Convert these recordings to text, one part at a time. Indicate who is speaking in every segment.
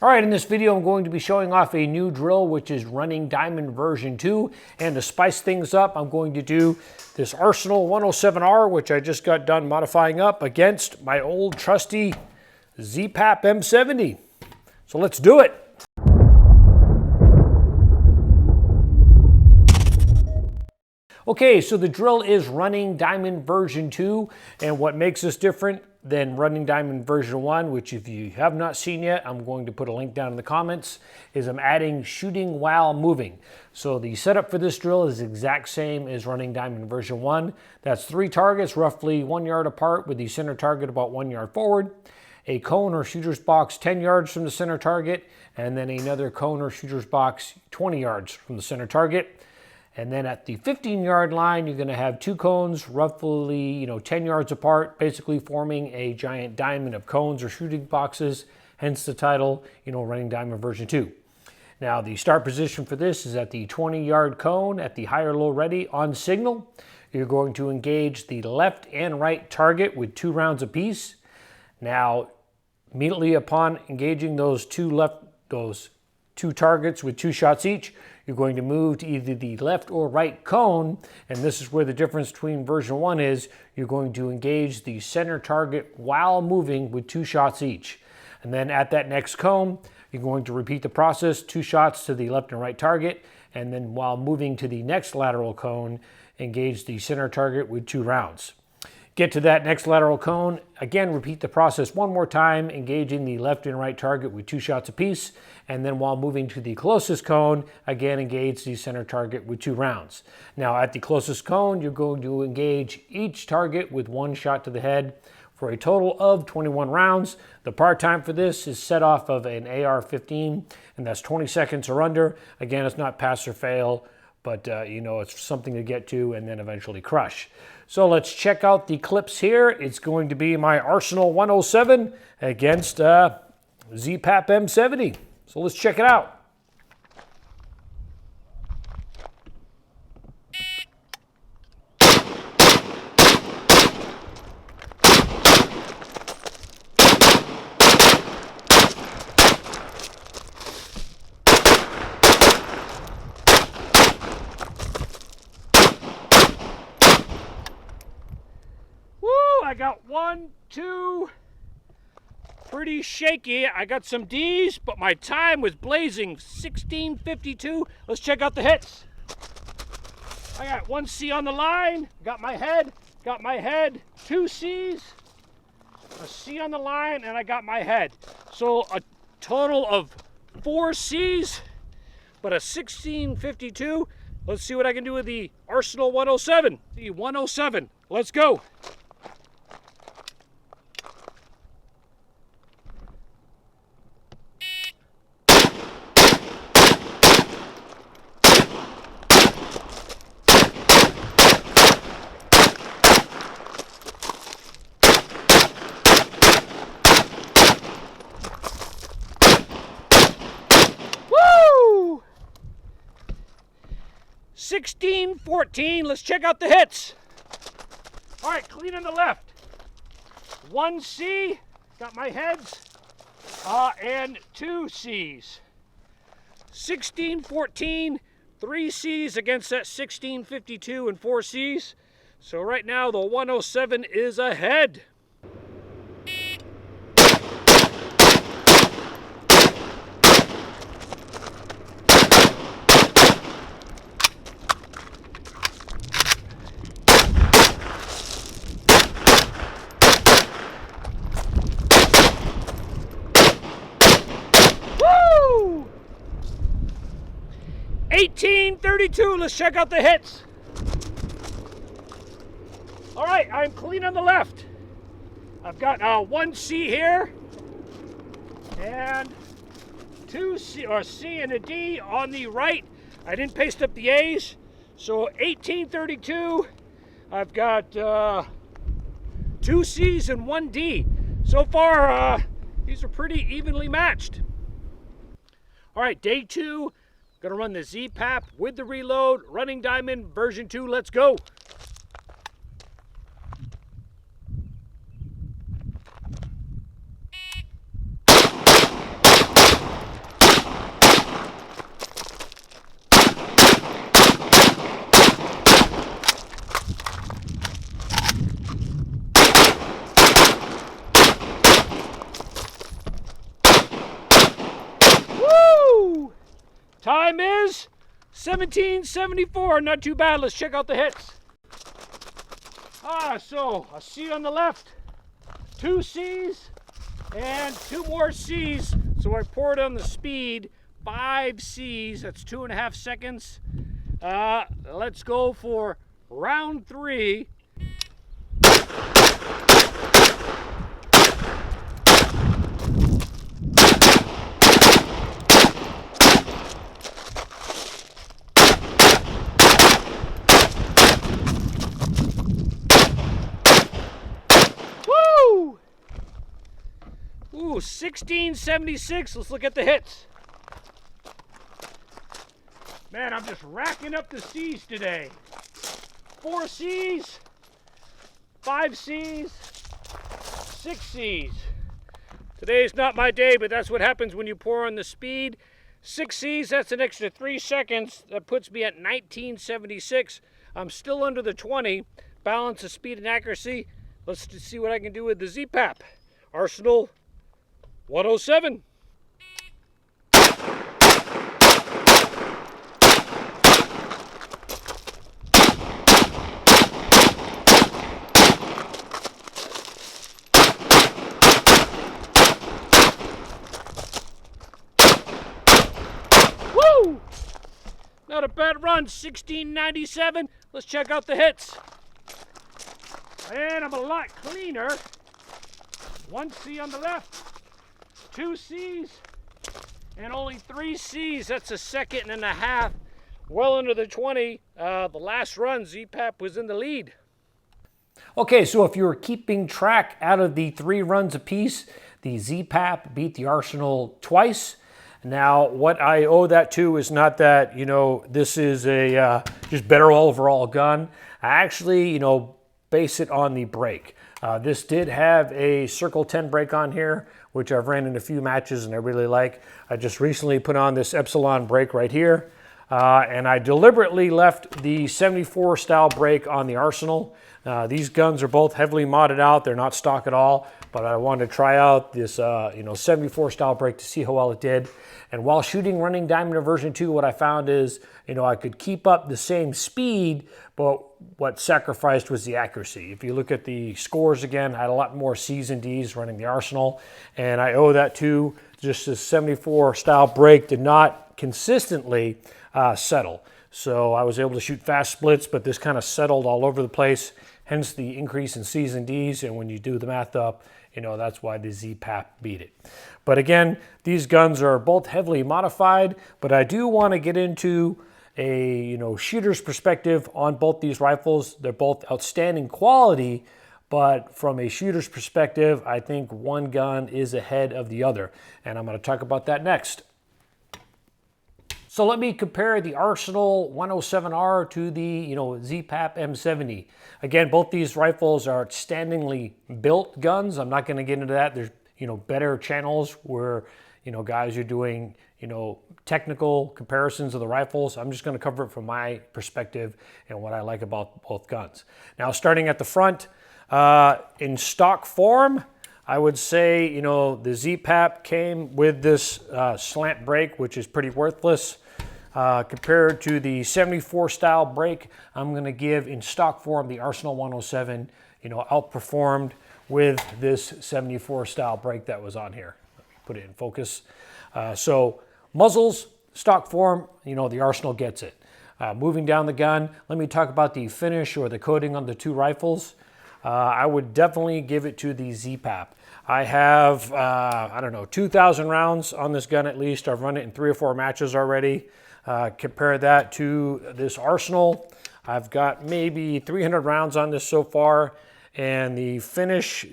Speaker 1: All right, in this video, I'm going to be showing off a new drill, which is Running Diamond version 2. And to spice things up, I'm going to do this Arsenal 107R, which I just got done modifying up against my old trusty ZPAP M70. So let's do it. Okay, so the drill is Running Diamond version 2, and what makes this different than Running Diamond version 1, which if you have not seen yet, I'm going to put a link down in the comments, is I'm adding shooting while moving. So the setup for this drill is the exact same as Running Diamond version 1. That's 3 targets roughly 1 yard apart, with the center target about 1 yard forward, a cone or shooter's box 10 yards from the center target, and then another cone or shooter's box 20 yards from the center target. And then at the 15-yard line, you're going to have 2 cones roughly, 10 yards apart, basically forming a giant diamond of cones or shooting boxes, hence the title, Running Diamond version 2. Now, the start position for this is at the 20-yard cone at the high or low ready on signal. You're going to engage the left and right target with 2 rounds apiece. Now, immediately upon engaging those two targets with 2 shots each, you're going to move to either the left or right cone, and this is where the difference between version 1 is. You're going to engage the center target while moving with 2 shots each. And then at that next cone, you're going to repeat the process, 2 shots to the left and right target, and then while moving to the next lateral cone, engage the center target with 2 rounds. Get to that next lateral cone, again repeat the process 1 more time, engaging the left and right target with 2 shots apiece, and then while moving to the closest cone, again engage the center target with 2 rounds. Now at the closest cone, you're going to engage each target with 1 shot to the head for a total of 21 rounds. The par time for this is set off of an AR-15, and that's 20 seconds or under. Again, it's not pass or fail, but it's something to get to and then eventually crush. So let's check out the clips here. It's going to be my Arsenal 107 against ZPAP M70. So let's check it out. I got 1, 2, pretty shaky. I got some D's, but my time was blazing, 16:52. Let's check out the hits. I got 1 C on the line, got my head, 2 C's, a C on the line, and I got my head. So a total of 4 C's, but a 16:52. Let's see what I can do with the Arsenal 107. The 107, let's go. Woo! 16-14, let's check out the hits. All right, clean on the left. 1 C, got my heads, and 2 C's. 16-14, 3 C's against that 16-52 and 4 C's. So right now the 107 is ahead. Woo! 18-32, let's check out the hits. All right, I'm clean on the left. I've got 1 C here and 2 C, or C and a D on the right. I didn't paste up the A's, so 18-32. I've got 2 C's and 1 D. So far, these are pretty evenly matched. All right, day 2, gonna run the ZPAP with the reload, Running Diamond version 2, let's go. Time is 17:74. Not too bad. Let's check out the hits. So a C on the left, 2 C's, and 2 more C's. So I poured on the speed, 5 C's. That's 2.5 seconds. Let's go for round 3. Woo! Ooh, 1676. Let's look at the hits. Man, I'm just racking up the C's today. 4 C's, 5 C's, 6 C's. Today's not my day, but that's what happens when you pour on the speed. 6 C's, that's an extra 3 seconds. That puts me at 1976. I'm still under the 20. Balance of speed and accuracy. Let's see what I can do with the ZPAP. Arsenal 107. Woo! Not a bad run, 1697. Let's check out the hits. And I'm a lot cleaner. 1 C on the left, 2 C's, and only 3 C's. That's a 1.5 seconds. Well under the 20. The last run, ZPAP was in the lead. Okay, so if you were keeping track, out of the 3 runs apiece, the ZPAP beat the Arsenal twice. Now, what I owe that to is not that, this is a just better overall gun. I actually, base it on the brake. This did have a Circle 10 brake on here, which I've ran in a few matches and I really like. I just recently put on this Epsilon brake right here. And I deliberately left the 74 style brake on the Arsenal. These guns are both heavily modded out. They're not stock at all, but I wanted to try out this 74 style brake to see how well it did. And while shooting Running Diamond version 2, what I found is, I could keep up the same speed, but what sacrificed was the accuracy. If you look at the scores again, I had a lot more C's and D's running the Arsenal, and I owe that to just the 74 style brake did not consistently settle. So I was able to shoot fast splits, but this kind of settled all over the place, hence the increase in C's and D's. And when you do the math up, that's why the ZPAP beat it. But again, these guns are both heavily modified, but I do want to get into a shooter's perspective on both these rifles. They're both outstanding quality, but from a shooter's perspective, I think one gun is ahead of the other. And I'm going to talk about that next. So let me compare the Arsenal 107R to the ZPAP M70. Again, both these rifles are outstandingly built guns. I'm not going to get into that. There's better channels where guys are doing technical comparisons of the rifles. I'm just going to cover it from my perspective and what I like about both guns. Now, starting at the front, in stock form, I would say the ZPAP came with this slant brake, which is pretty worthless. Compared to the 74 style brake, I'm going to give in stock form the Arsenal 107, outperformed with this 74 style brake that was on here. Let me put it in focus. So muzzles, stock form, the Arsenal gets it. Moving down the gun, let me talk about the finish or the coating on the 2 rifles. I would definitely give it to the ZPAP. I have, 2,000 rounds on this gun at least. I've run it in 3 or 4 matches already. Compare that to this Arsenal. I've got maybe 300 rounds on this so far. And the finish,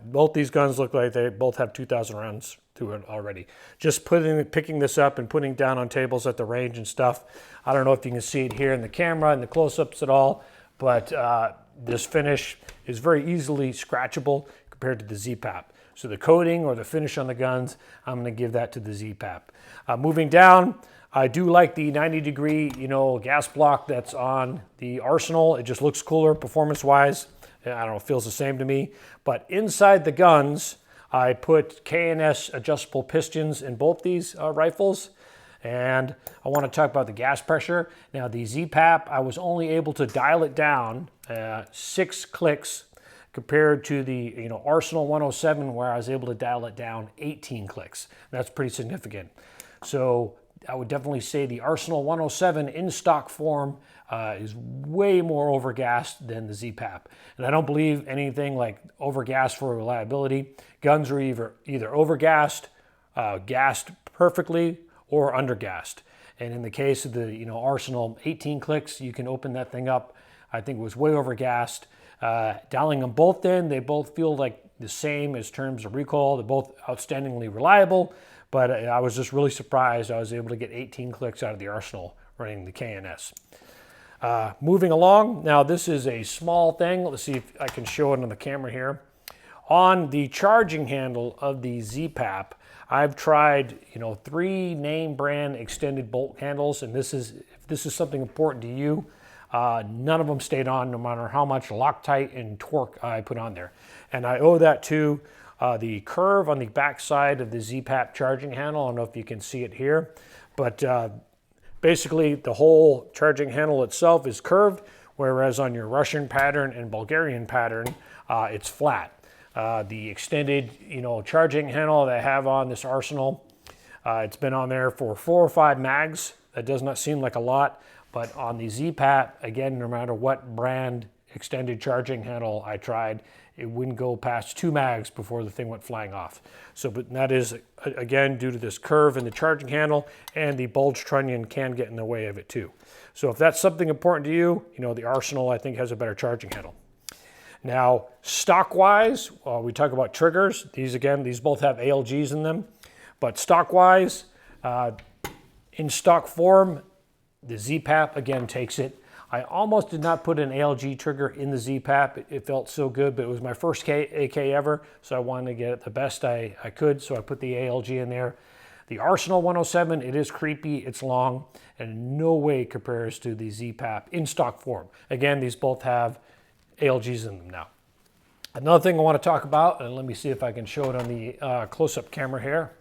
Speaker 1: both these guns look like they both have 2,000 rounds to it already. Just picking this up and putting it down on tables at the range and stuff. I don't know if you can see it here in the camera and the close-ups at all, but this finish is very easily scratchable compared to the ZPAP. So the coating or the finish on the guns, I'm going to give that to the ZPAP. Moving down, I do like the 90-degree, gas block that's on the Arsenal. It just looks cooler performance-wise. I don't know, it feels the same to me. But inside the guns, I put K&S adjustable pistons in both these rifles. And I want to talk about the gas pressure. Now the ZPAP, I was only able to dial it down 6 clicks compared to the Arsenal 107, where I was able to dial it down 18 clicks. That's pretty significant. So I would definitely say the Arsenal 107 in stock form is way more overgassed than the ZPAP. And I don't believe anything like overgassed for reliability. Guns are either overgassed, gassed perfectly, or undergassed. And in the case of the Arsenal 18 clicks, you can open that thing up. I think it was way overgassed. Dialing them both in, they both feel like the same as terms of recoil. They're both outstandingly reliable, but I was just really surprised I was able to get 18 clicks out of the Arsenal running the KNS. Moving along, now this is a small thing. Let's see if I can show it on the camera here. On the charging handle of the ZPAP, I've tried 3 name brand extended bolt handles, and if this is something important to you, none of them stayed on no matter how much Loctite and torque I put on there. And I owe that to the curve on the back side of the ZPAP charging handle. I don't know if you can see it here, but basically the whole charging handle itself is curved, whereas on your Russian pattern and Bulgarian pattern, it's flat. The extended charging handle that I have on this Arsenal, it's been on there for 4 or 5 mags. That does not seem like a lot, but on the ZPAP, again, no matter what brand extended charging handle I tried, it wouldn't go past 2 mags before the thing went flying off. So, but that is, again, due to this curve in the charging handle, and the bulge trunnion can get in the way of it too. So if that's something important to you, the Arsenal, I think, has a better charging handle. Now, stock-wise, we talk about triggers. These both have ALGs in them. But stock-wise, in stock form, the ZPAP, again, takes it. I almost did not put an ALG trigger in the ZPAP. It felt so good, but it was my first AK ever, so I wanted to get it the best I could, so I put the ALG in there. The Arsenal 107, it is creepy, it's long, and in no way compares to the ZPAP in stock form. Again, these both have ALGs in them now. Another thing I want to talk about, and let me see if I can show it on the close-up camera here,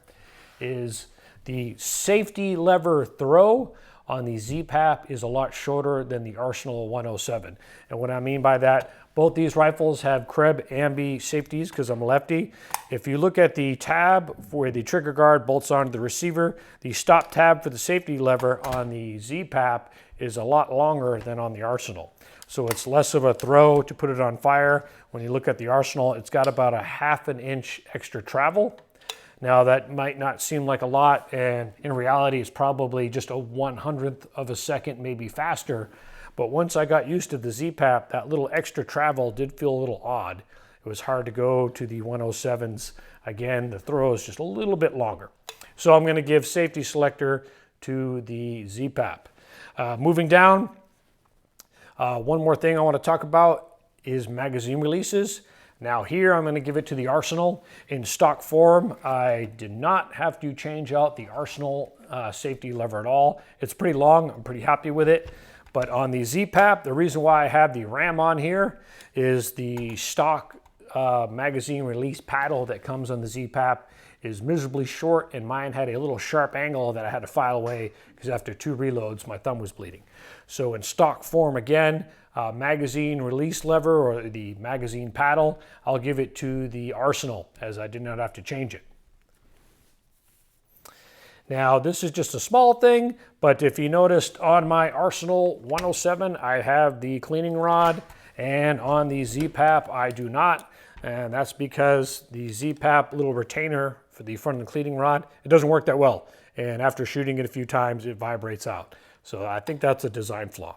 Speaker 1: is the safety lever throw on the ZPAP is a lot shorter than the Arsenal 107. And what I mean by that, both these rifles have Krebs ambi safeties because I'm lefty. If you look at the tab where the trigger guard bolts onto the receiver, the stop tab for the safety lever on the ZPAP is a lot longer than on the Arsenal. So it's less of a throw to put it on fire. When you look at the Arsenal, it's got about a 1/2 inch extra travel. Now that might not seem like a lot, and in reality it's probably just a 1/100th of a second, maybe faster. But once I got used to the ZPAP, that little extra travel did feel a little odd. It was hard to go to the 107s. Again, the throw is just a little bit longer. So I'm going to give safety selector to the ZPAP. Moving down, one more thing I want to talk about is magazine releases. Now here I'm going to give it to the Arsenal. In stock form, I did not have to change out the Arsenal safety lever at all. It's pretty long, I'm pretty happy with it. But on the ZPAP, the reason why I have the RAM on here is the stock magazine release paddle that comes on the ZPAP is miserably short, and mine had a little sharp angle that I had to file away because after 2 reloads, my thumb was bleeding. So in stock form again, magazine release lever or the magazine paddle, I'll give it to the Arsenal as I did not have to change it. Now this is just a small thing, but if you noticed on my Arsenal 107, I have the cleaning rod, and on the ZPAP I do not. And that's because the ZPAP little retainer for the front of the cleaning rod, it doesn't work that well. And after shooting it a few times, it vibrates out. So I think that's a design flaw.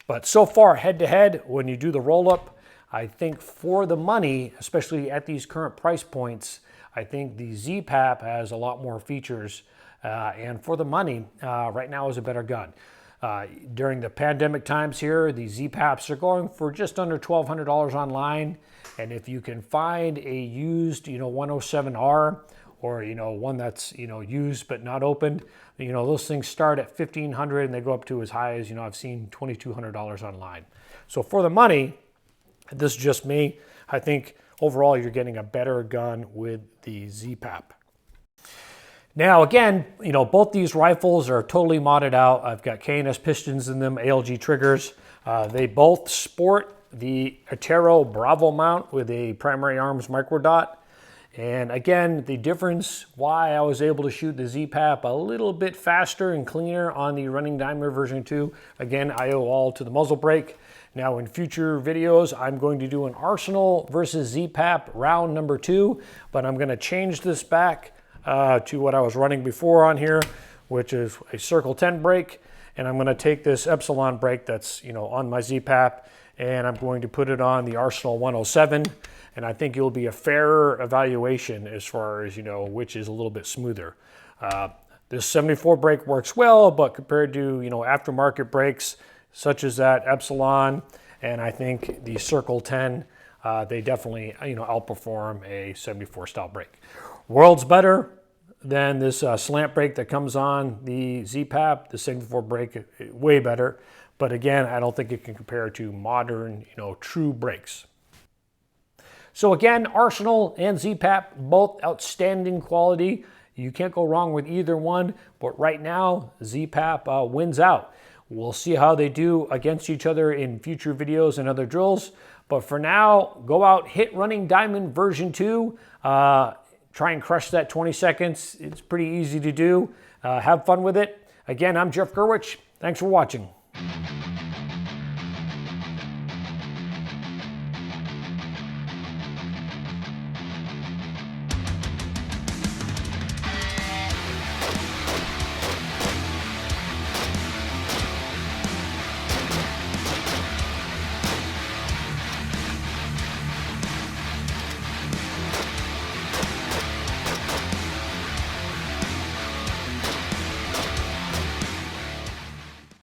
Speaker 1: But so far, head to head, when you do the roll-up, I think for the money, especially at these current price points, I think the ZPAP has a lot more features. And for the money, right now is a better gun. During the pandemic times here, the ZPAPs are going for just under $1,200 online. And if you can find a used, 107R or, one that's, used but not opened, those things start at $1,500 and they go up to as high as, I've seen $2,200 online. So for the money, this is just me. I think overall you're getting a better gun with the ZPAP. Now again, both these rifles are totally modded out. I've got K&S pistons in them, ALG triggers. They both sport the Atero Bravo mount with a primary arms micro dot. And again, the difference why I was able to shoot the ZPAP a little bit faster and cleaner on the Running Diamond version 2, again, I owe all to the muzzle brake. Now in future videos, I'm going to do an Arsenal versus ZPAP round number 2, but I'm gonna change this back to what I was running before on here, which is a Circle 10 brake. And I'm gonna take this Epsilon brake that's on my ZPAP, and I'm going to put it on the Arsenal 107. And I think it'll be a fairer evaluation as far as, which is a little bit smoother. This 74 brake works well, but compared to, aftermarket brakes, such as that Epsilon, and I think the Circle 10, they definitely, outperform a 74 style brake. Worlds better than this slant brake that comes on the ZPAP, the 74 brake, way better. But again, I don't think it can compare to modern, true brakes. So again, Arsenal and ZPAP, both outstanding quality. You can't go wrong with either one, but right now, ZPAP wins out. We'll see how they do against each other in future videos and other drills. But for now, go out, hit Running Diamond version 2. Try and crush that 20 seconds. It's pretty easy to do. Have fun with it. Again, I'm Jeff Gerwich. Thanks for watching.